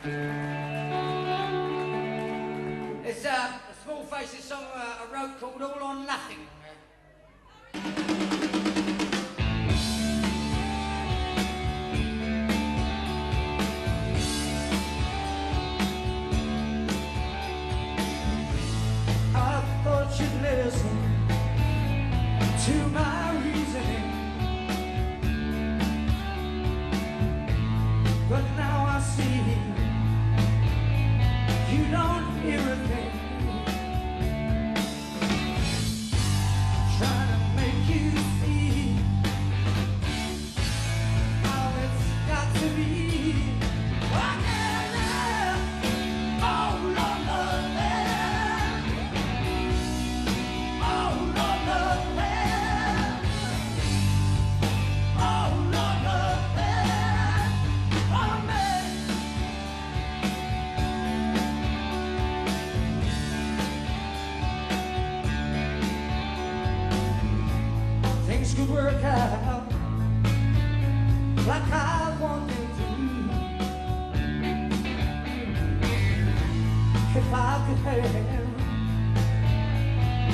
It's a Small Faces song I wrote called All or Nothing. I thought you'd listen to my reasoning, but now I see you don't hear a thing. Trying to make you see how it's got to be. Oh, yeah, yeah. Oh, Lord, Lord, yeah. Oh, Lord, Lord, yeah. Oh, Lord, Lord, yeah. Oh, man. Things could work out like I want them to. If I could have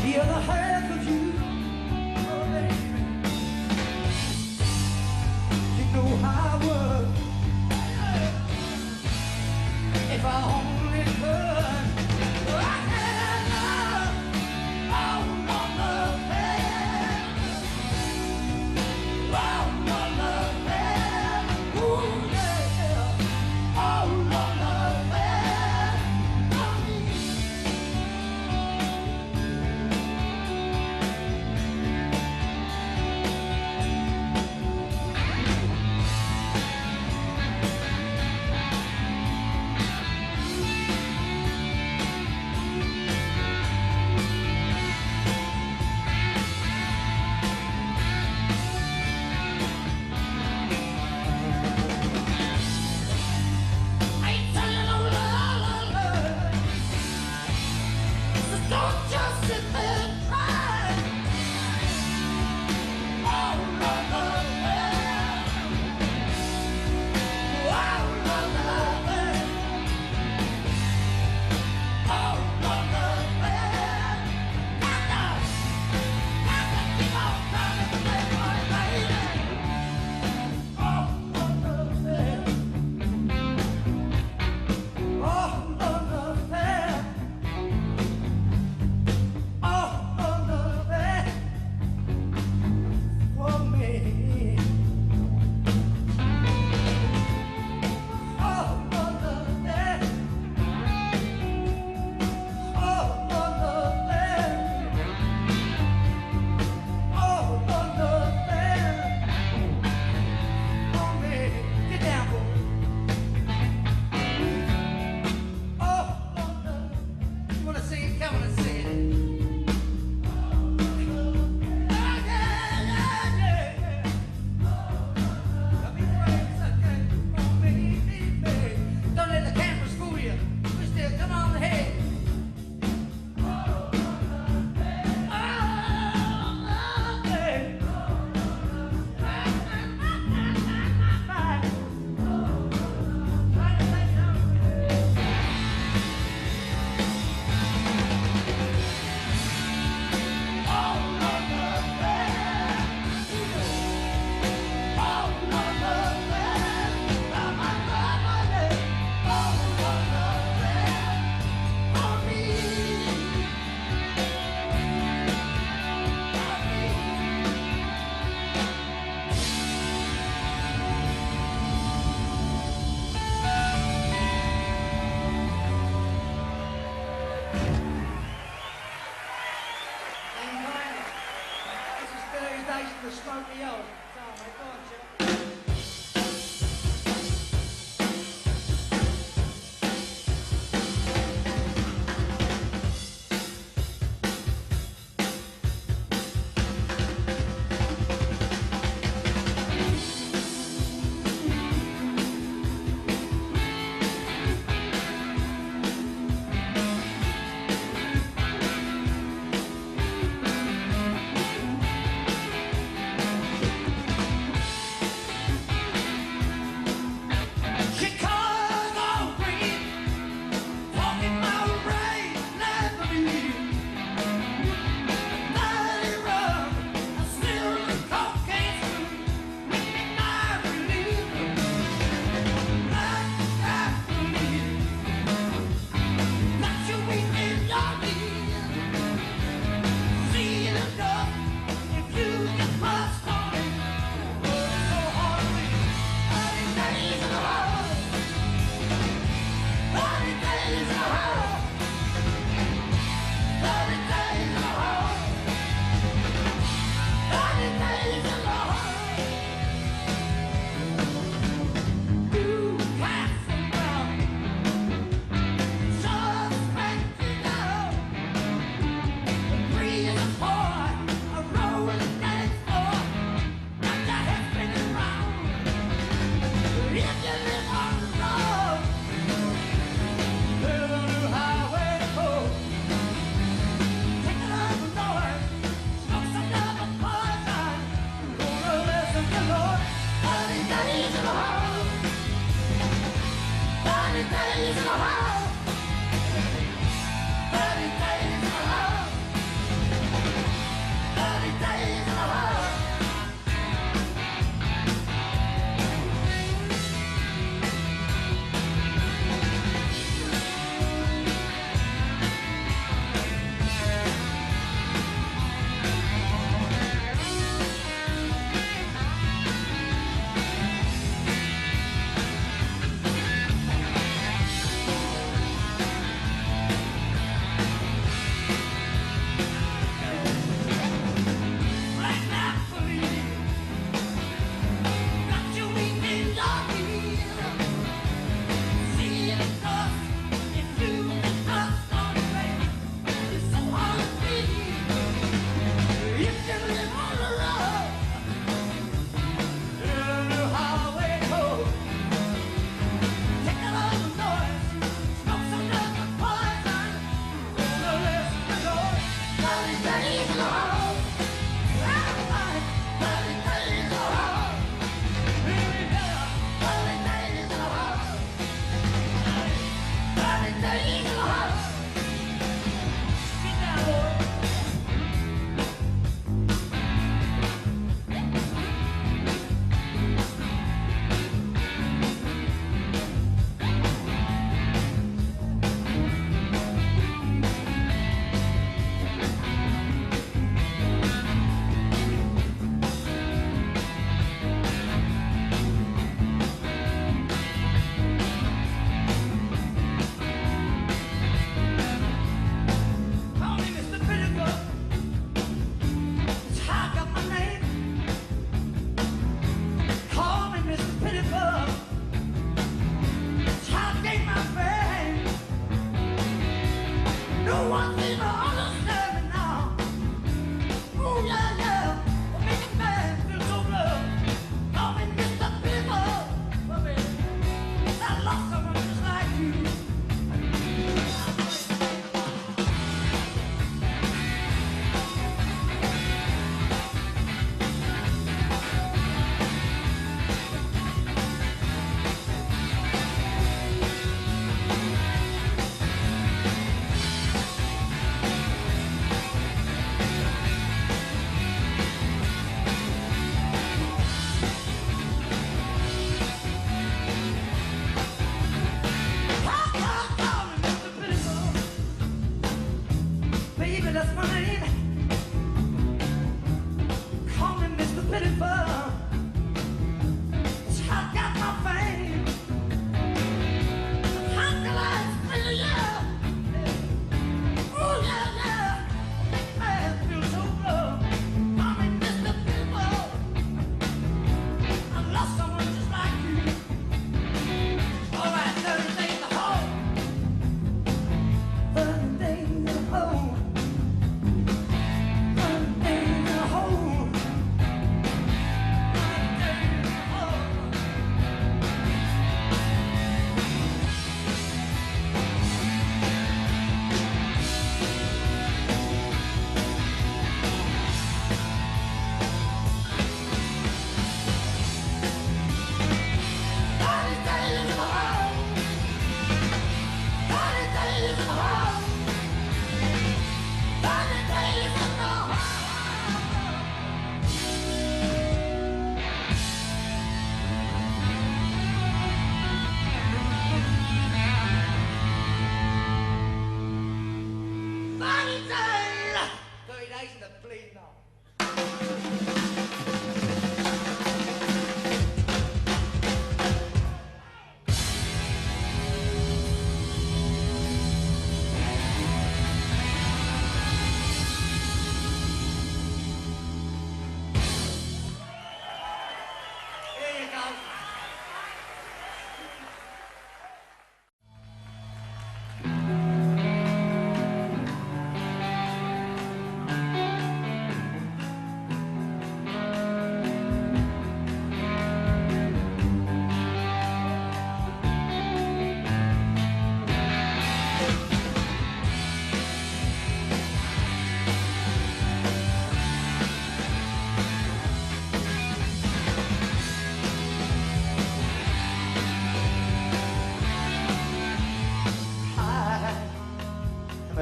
the other half of you, oh baby, you know how I would. If I only could. I can love, oh, Lord, love, yeah. Oh, Lord, love, yeah. Ooh, yeah. Oh, Lord, love, yeah. Oh, I ain't telling no lie. So don't just sit there and cry. Oh, Lord, Lord, yeah. Oh, Lord, Lord, yeah. Oh, Lord, Lord, yeah. Got to keep on trying to play my lady. Oh, Lord, Lord, yeah. Oh, Lord, Lord, yeah. Oh, Lord, Lord, yeah. For me. Oh, Lord, Lord, yeah. Oh, Lord, Lord, yeah. Oh, Lord, Lord, yeah. For me. Get down, boy. Oh, Lord, Lord. You want to sing it? Come on and sing it. Yeah, yeah, yeah, yeah. Let me pray something for me, baby. Don't let the cameras fool you. We still come on ahead. Oh, hey. And this is 30 days for the Smoky Old. Come on, mate. Go on, Chuck.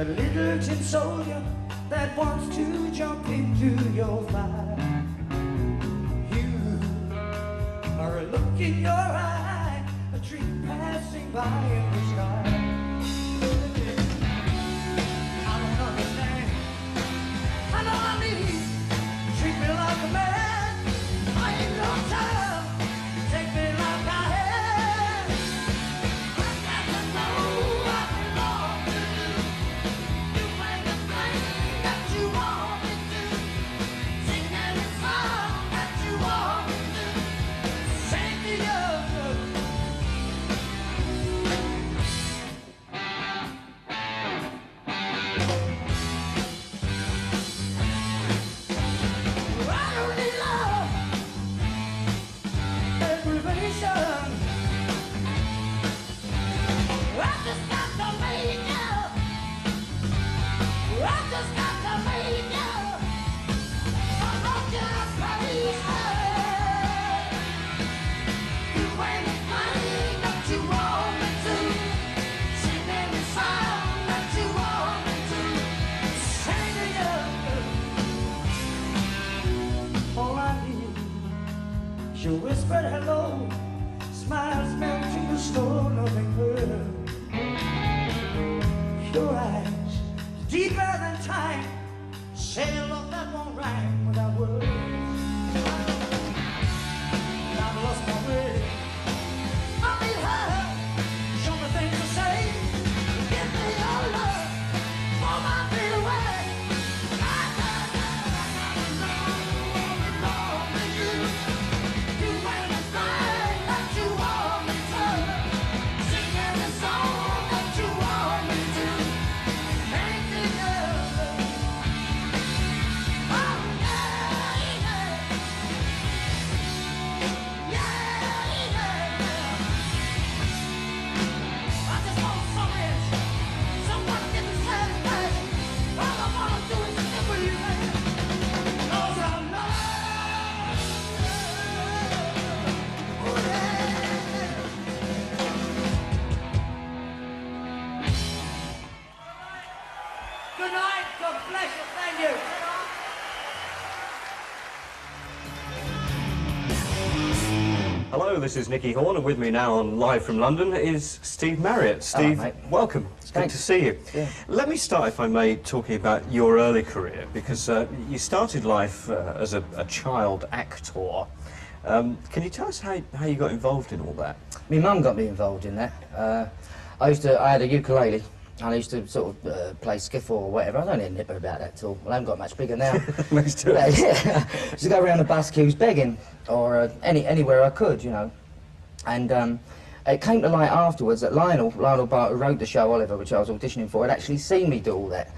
a little tin soldier that wants to jump into your fire. You are a look in your eye, a dream passing by in the sky. I don't understand, I know I need, treat me like a man, I ain't no time, take me like I am. I got to know what belongs to you. You ain't the thing that you want me to. Sing any song that you want me to. Sing to you. I don't need love, deprivation. I just got to make you. I just got to make you. I love you, baby. You ain't the thing that you want me to. Sing any song that you want me to. Sing to you. All I need is your whispered hello, smiles melting the storm, nothing hurt. Your eyes, deeper than time, say a love that won't rhyme without words. I've lost my way. I need her, show me things to say. Give me your love, for my feet away. I gotta know what belongs to you. You ain't the thing that you want me to. Sing any song that you want me to. Ain't the love. Oh yeah, yeah. Yeah, yeah. I just want someone to get the satisfaction. All I wanna do is sit with you, baby. 'Cause I love you. Oh yeah. Good night. God bless you. Thank you. Hello, this is Nicky Horn, and with me now on Live from London is Steve Marriott. Steve, mate. welcome. It's good Thanks. to see you. Yeah. Let me start, if I may, talking about your early career, because you started life as a child actor. Can you tell us how you got involved in all that? My mum got me involved in that. I had a ukulele, and I used to sort of play skiffle or whatever. I don't need a nipper about that at all. Well, I haven't got much bigger now. Let's do Yeah, it. yeah. Used to go around the bus queues begging, or anywhere I could, you know. And it came to light afterwards that Lionel Bart, who wrote the show Oliver, which I was auditioning for, had actually seen me do all that,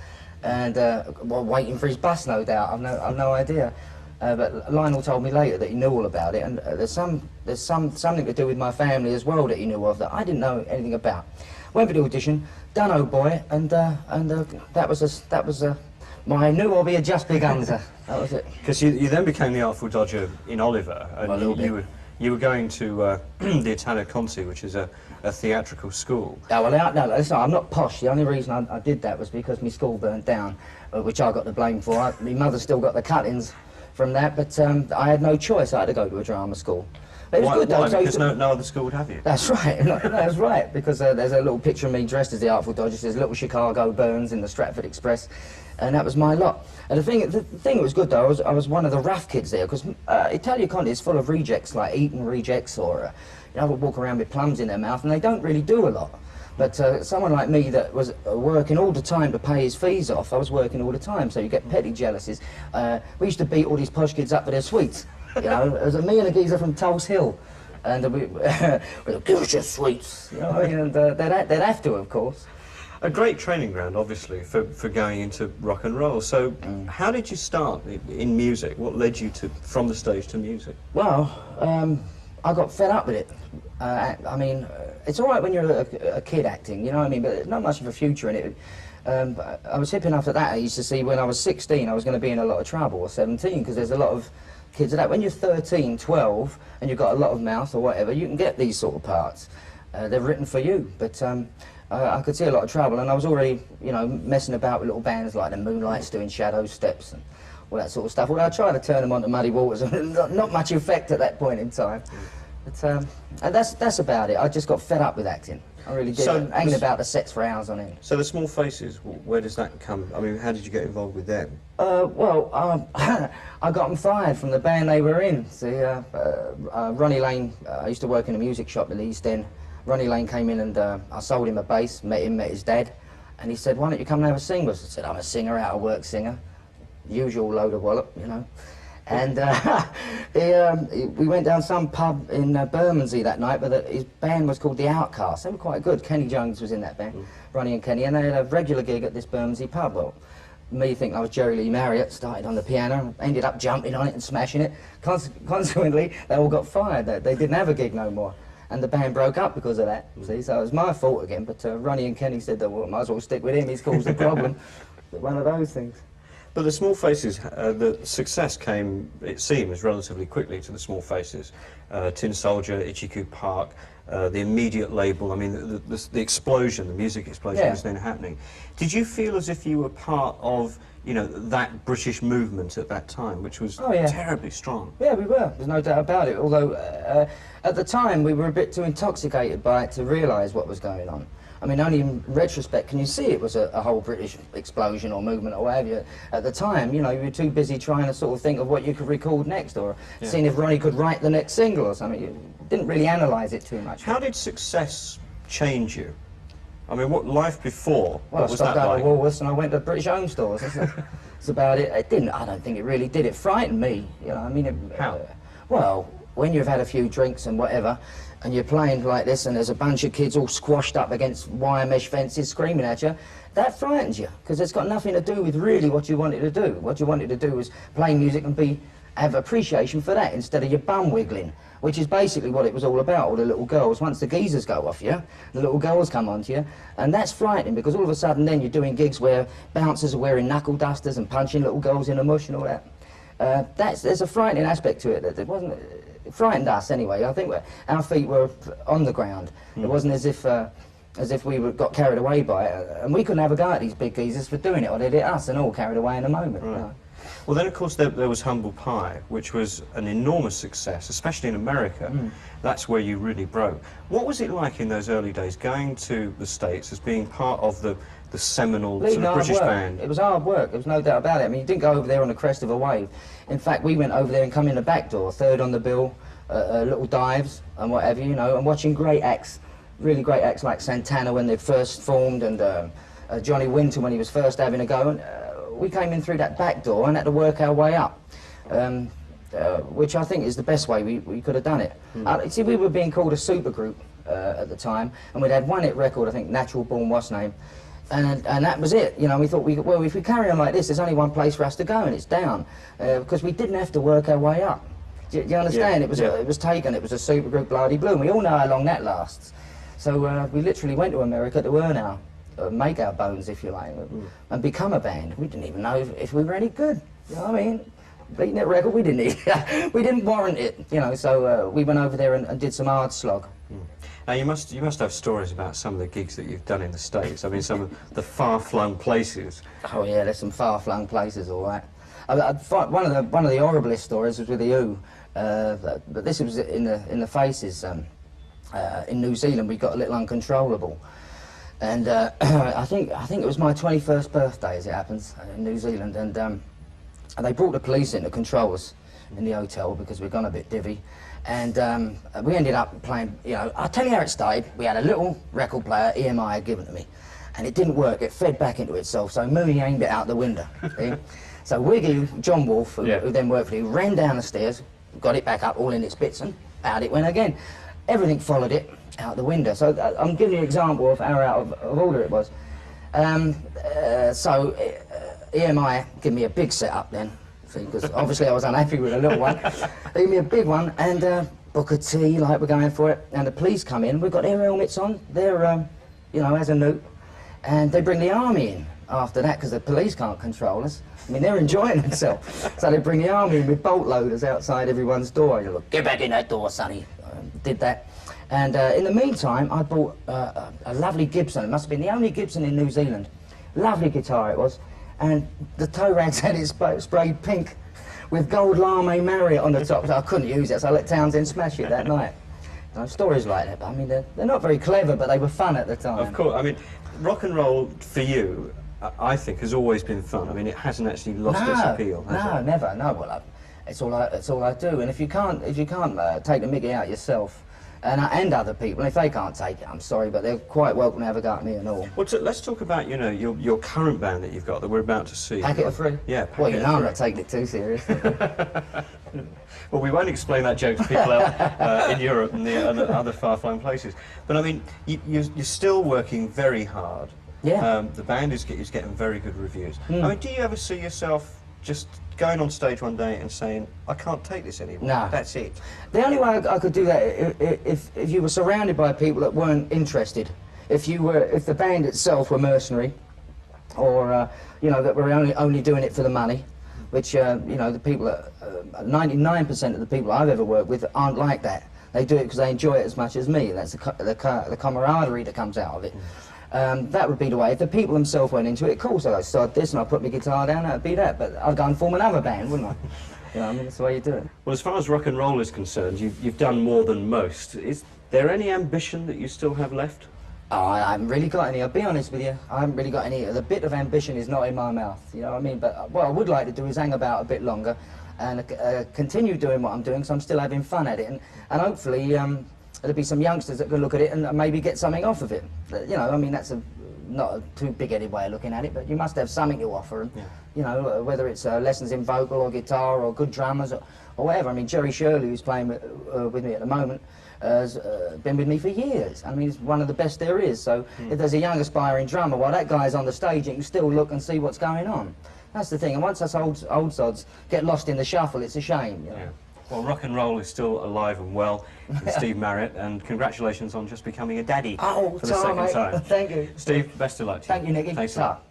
and well, waiting for his bus, no doubt. I've no idea. But Lionel told me later that he knew all about it, and there's something to do with my family as well that he knew of that I didn't know anything about. Went for the audition, done Oh Boy, and that was my new hobby had just begun. That was it. Because you then became the Artful Dodger in Oliver, and A little bit. you were going to the Italian Conti, which is a theatrical school. Oh, well, no, listen, I'm not posh. The only reason I did that was because my school burnt down, which I got the blame for. My mother still got the cuttings from that, but I had no choice. I had to go to a drama school. But it was good though. Why? So Because no other school would have you. That's right. No, that's right. Because there's a little picture of me dressed as the Artful Dodger. There's little Chicago Burns in the Stratford Express, and that was my lot. And the thing that was good though, I was one of the rough kids there, because Italia Conti is full of rejects, like eating rejects, or you know, walk around with plums in their mouth, and they don't really do a lot. But someone like me that was working all the time to pay his fees off, I was working all the time, so you get petty jealousies. We used to beat all these posh kids up for their sweets. You know, it was me and a geezer from Tulse Hill, and we give us your sweets. You know, what I mean? And they'd have to, of course. A great training ground, obviously, for going into rock and roll. So, how did you start in music? What led you from the stage to music? Well, I got fed up with it. I mean, it's all right when you're a kid acting, you know what I mean, but there's not much of a future in it. I was hip enough at that age to see when I was 16 I was going to be in a lot of trouble, or 17, because there's a lot of kids of that. When you're 13, 12, and you've got a lot of mouth or whatever, you can get these sort of parts. They're written for you, but I could see a lot of trouble, and I was already, you know, messing about with little bands like the Moonlights, doing Shadow Steps and all that sort of stuff. Although I tried to turn them onto Muddy Waters, and not much effect at that point in time. But and that's about it. I just got fed up with acting. I really did. So hanging about the sets for hours on end. So the Small Faces, where does that come? I mean, how did you get involved with them? Well, I got them fired from the band they were in. See, Ronnie Lane, I used to work in a music shop at the East End. Ronnie Lane came in and I sold him a bass, met his dad, and he said, why don't you come and have a sing with us? I said, I'm a singer, out of work singer. Usual load of wallop, you know. And we went down some pub in Bermondsey that night, but his band was called The Outcasts. They were quite good. Kenny Jones was in that band, Ronnie and Kenny, and they had a regular gig at this Bermondsey pub. Well, me thinking I was Steve Marriot, started on the piano, ended up jumping on it and smashing it. Consequently, they all got fired. They didn't have a gig no more. And the band broke up because of that, see, so it was my fault again, but Ronnie and Kenny said that, well, might as well stick with him, he's caused the problem. One of those things. But the Small Faces, the success came, it seems, relatively quickly to the Small Faces. Tin Soldier, Itchy Coo Park, the immediate label, I mean, the explosion, the music explosion was then happening. Did you feel as if you were part of, you know, that British movement at that time, which was terribly strong? Yeah, we were, there's no doubt about it, although at the time we were a bit too intoxicated by it to realise what was going on. I mean, only in retrospect can you see it was a whole British explosion or movement or whatever. At the time, you know, you were too busy trying to sort of think of what you could record next, or seeing if Ronnie could write the next single or something. You didn't really analyse it too much. How did success change you? I mean, what life before, well, what was that like? I stopped going to Woolworths and I went to British Home Stores. That's about it. It didn't, I don't think it really did. It frightened me, you know, I mean... How? Well, when you've had a few drinks and whatever, and you're playing like this and there's a bunch of kids all squashed up against wire mesh fences screaming at you, that frightens you, because it's got nothing to do with really what you wanted to do. What you wanted to do was play music and have appreciation for that instead of your bum wiggling, which is basically what it was all about, all the little girls. Once the geezers go off you, the little girls come onto you, and that's frightening, because all of a sudden then you're doing gigs where bouncers are wearing knuckle dusters and punching little girls in the mush and all that. There's a frightening aspect to it. It wasn't... It frightened us anyway. I think our feet were on the ground. It wasn't as if we got carried away by it, and we couldn't have a go at these big geezers for doing it, or they'd hit us and all carried away in a moment. Right. You know? Well, then of course there was Humble Pie, which was an enormous success, especially in America. That's where you really broke. What was it like in those early days, going to the States as being part of the seminal sort of British band? It was hard work, there was no doubt about it. I mean, you didn't go over there on the crest of a wave. In fact, we went over there and come in the back door, third on the bill, little dives and whatever, you know, and watching great acts, really great acts like Santana when they first formed, and Johnny Winter when he was first having a go. And we came in through that back door and had to work our way up, which I think is the best way we could have done it. See, we were being called a supergroup at the time, and we'd had one hit record, I think, Natural Born What's Name. And that was it, you know. We thought, well, if we carry on like this, there's only one place for us to go, and it's down, because we didn't have to work our way up. Do you understand? Yeah. It was taken. It was a supergroup, bloody blue. And we all know how long that lasts. So we literally went to America to earn our, make our bones, if you like, and become a band. We didn't even know if we were any good. You know what I mean? Beating that record, we didn't warrant it, you know. So we went over there and did some hard slog. Now you must have stories about some of the gigs that you've done in the States. I mean, some of the far-flung places. Oh yeah, there's some far-flung places, all right. One of the horriblest stories was with the Who, but this was in the Faces. In New Zealand, we got a little uncontrollable, and I think it was my 21st birthday, as it happens, in New Zealand, and they brought the police in to control us in the hotel because we'd gone a bit divvy. And we ended up playing, you know, I'll tell you how it started. We had a little record player EMI had given to me, and it didn't work. It fed back into itself, so Mooney aimed it out the window. See? So Wiggy, John Wolfe, who then worked for me, ran down the stairs, got it back up all in its bits, and out it went again. Everything followed it out the window. So I'm giving you an example of how out of order it was. So EMI gave me a big setup then. Because obviously I was unhappy with a little one. They gave me a big one, and Booker T, like we're going for it, and the police come in. We've got their helmets on. They're, you know, as a note, and they bring the army in after that because the police can't control us. I mean, they're enjoying themselves. So they bring the army in with bolt loaders outside everyone's door. You look, get back in that door, sonny. Did that, And in the meantime, I bought a lovely Gibson. It must have been the only Gibson in New Zealand. Lovely guitar it was. And the toe rags had it sprayed pink with gold lame Marriott on the top. So I couldn't use it, so I let Townsend smash it that night. You know, stories like that, but I mean, they're not very clever, but they were fun at the time. Of course, I mean, rock and roll for you, I think, has always been fun. I mean, it hasn't actually lost its appeal, has it? Never. No, well, it's all I do. And if you can't take the mickey out yourself, and other people, and if they can't take it, I'm sorry, but they're quite welcome to have a go at me and all. Well, let's talk about, you know, your current band that you've got that we're about to see. Packet of Three? Yeah, Well, you Packet know of I'm Three. not taking it too seriously. Well, we won't explain that joke to people out in Europe and the other far-flung places. But I mean, you're still working very hard. Yeah. The band is getting very good reviews. I mean, do you ever see yourself just going on stage one day and saying, I can't take this anymore? No. That's it. The only way I could do that if you were surrounded by people that weren't interested. If the band itself were mercenary, or you know, that were only doing it for the money, which you know, the people 99% of the people I've ever worked with aren't like that. They do it because they enjoy it as much as me. That's the camaraderie that comes out of it. That would be the way. If the people themselves went into it, of course I'd start this and I'd put my guitar down, that'd be that. But I'd go and form another band, wouldn't I? You know, I mean, that's the way you do it. Well, as far as rock and roll is concerned, you've done more than most. Is there any ambition that you still have left? Oh, I haven't really got any, I'll be honest with you. I haven't really got any. The bit of ambition is not in my mouth, you know what I mean? But what I would like to do is hang about a bit longer and continue doing what I'm doing, so I'm still having fun at it. And hopefully there'll be some youngsters that can look at it and maybe get something off of it. You know, I mean, that's not a too big-headed way of looking at it, but you must have something to offer them. Yeah. You know, whether it's lessons in vocal or guitar or good drummers or whatever. I mean, Jerry Shirley, who's playing with me at the moment, has been with me for years. I mean, he's one of the best there is. So if there's a young aspiring drummer, while that guy's on the stage, you can still look and see what's going on. That's the thing. And once us old sods get lost in the shuffle, it's a shame. You know? Yeah. Well, rock and roll is still alive and well in Steve Marriott, and congratulations on just becoming a daddy Oh, for the second mate. time. Thank you. Steve, best of luck to you. Thank you, Nicky. Thanks a lot.